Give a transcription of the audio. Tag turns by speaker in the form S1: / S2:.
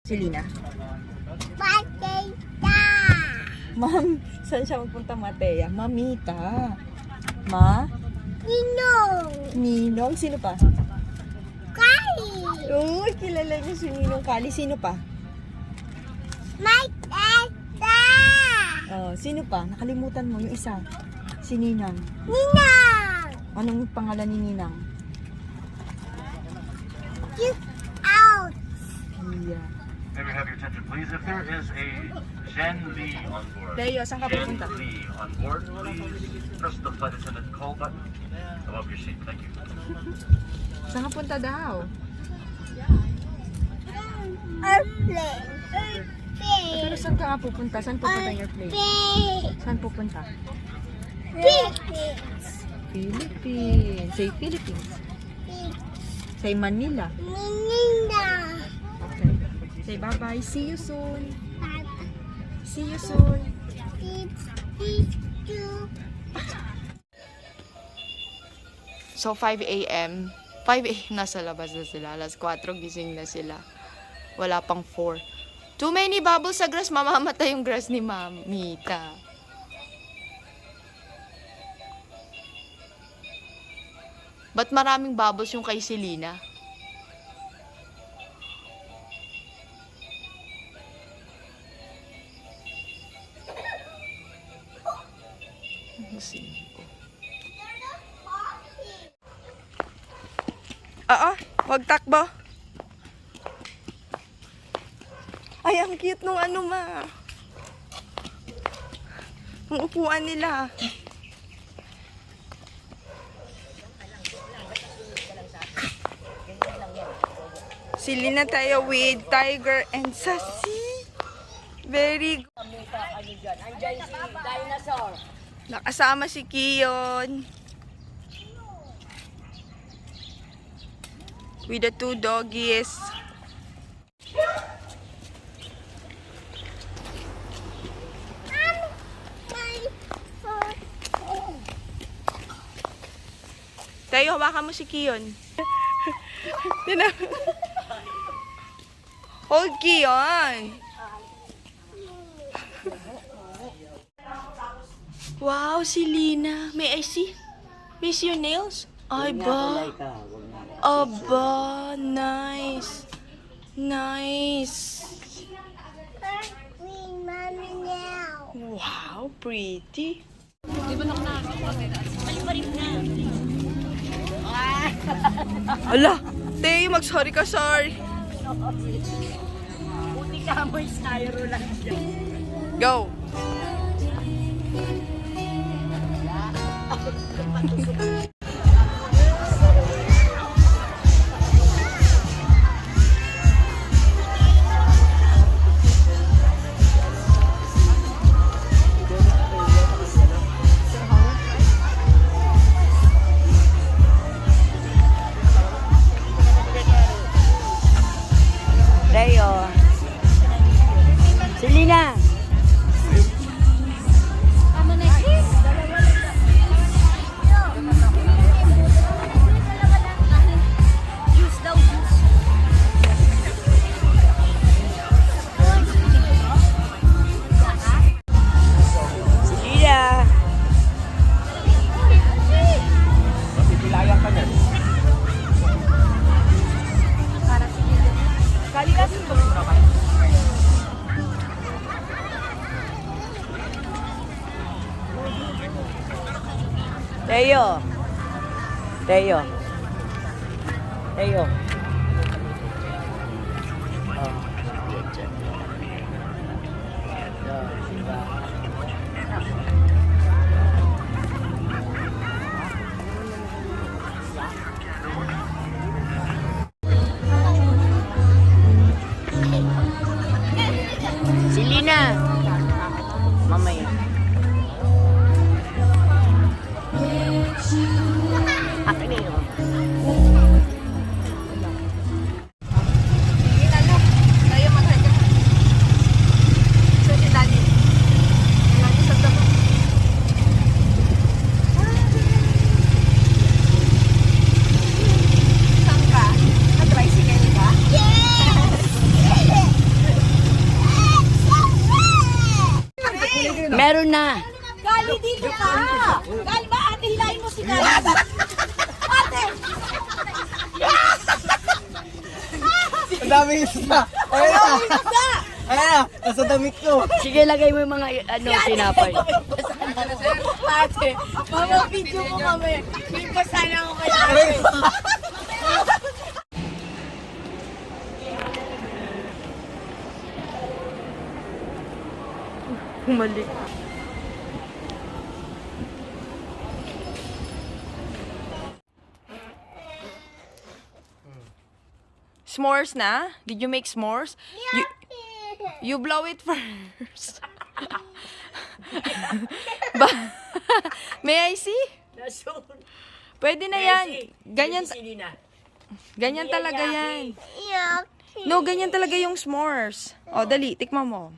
S1: Selena?
S2: Matita.
S1: Ma'am, saan siya magpunta, Matea? Mamita. Ma?
S2: Ninong.
S1: Ninong? Sino pa?
S2: Kali.
S1: Uy, kilala niyo si Ninong Kali. Sino pa?
S2: Matita.
S1: Oh, sino pa? Nakalimutan mo yung isa. Si Ninang.
S2: Ninang.
S1: Anong pangalan ni Ninang?
S2: Get out.
S1: Yeah.
S3: May we have your attention, please? If there is a Jen Lee on board,
S1: Teo, saan ka
S3: Jen
S1: pupunta?
S3: Lee on board, please press the flight attendant call button above your seat. Thank you.
S1: Saan ka punta daw?
S2: Airplane.
S1: Pero saan ka nga pupunta? Saan pupunta yung airplane?
S2: Airplane.
S1: Saan pupunta?
S2: Philippines.
S1: Philippines. Say Philippines. Say Manila.
S2: Manila.
S1: Okay. Say bye-bye. See you soon. See you soon. So 5 a.m. 5 a.m. nasa labas na sila. Alas 4 gising na sila. Wala pang 4. Too many bubbles sa grass. Mamamatay yung grass ni Mamita. Ba't maraming bubbles yung kay Selena? Oo, wag takbo. Ay, ang cute nung ano, ma. Ang upuan nila. Selena tayo with Tiger and Sassy. Very good.
S4: Andiyan si Dinosaur.
S1: Nakasama si Kiyon. With the 2 doggies. Tayo, hawakan mo si Kiyon. Hold Kiyon. Wow, Selena. May I see? May I see your nails? Ay ba? Aba, nice. Nice. Wow, pretty. Ala, Teo, mag-sorry ka, sorry.
S4: Buti ka mo yung styro lang dyan.
S1: Go.
S4: Leo. Selena. Selena. Teo. Teo. Teo. Selena. Mamaya. Akin na yun. Meron na.
S5: Gali, dito ka! Gali ba, ate, hilahin mo si Gali. Ate!
S6: Ang daming isda. Ayun na. Ayun na. Nasa damit ko.
S4: Sige, lagay mo yung mga tinapay.
S5: Ate, mama, video mo kami. May pasaya ako kay ate.
S6: Aray.
S1: Bumalik. S'mores na? Did you make s'mores? You blow it first. May I see? Pwede na yan. Ganyan talaga yan.
S2: Yucky.
S1: No, ganyan talaga yung s'mores. O, dali, tikman mo.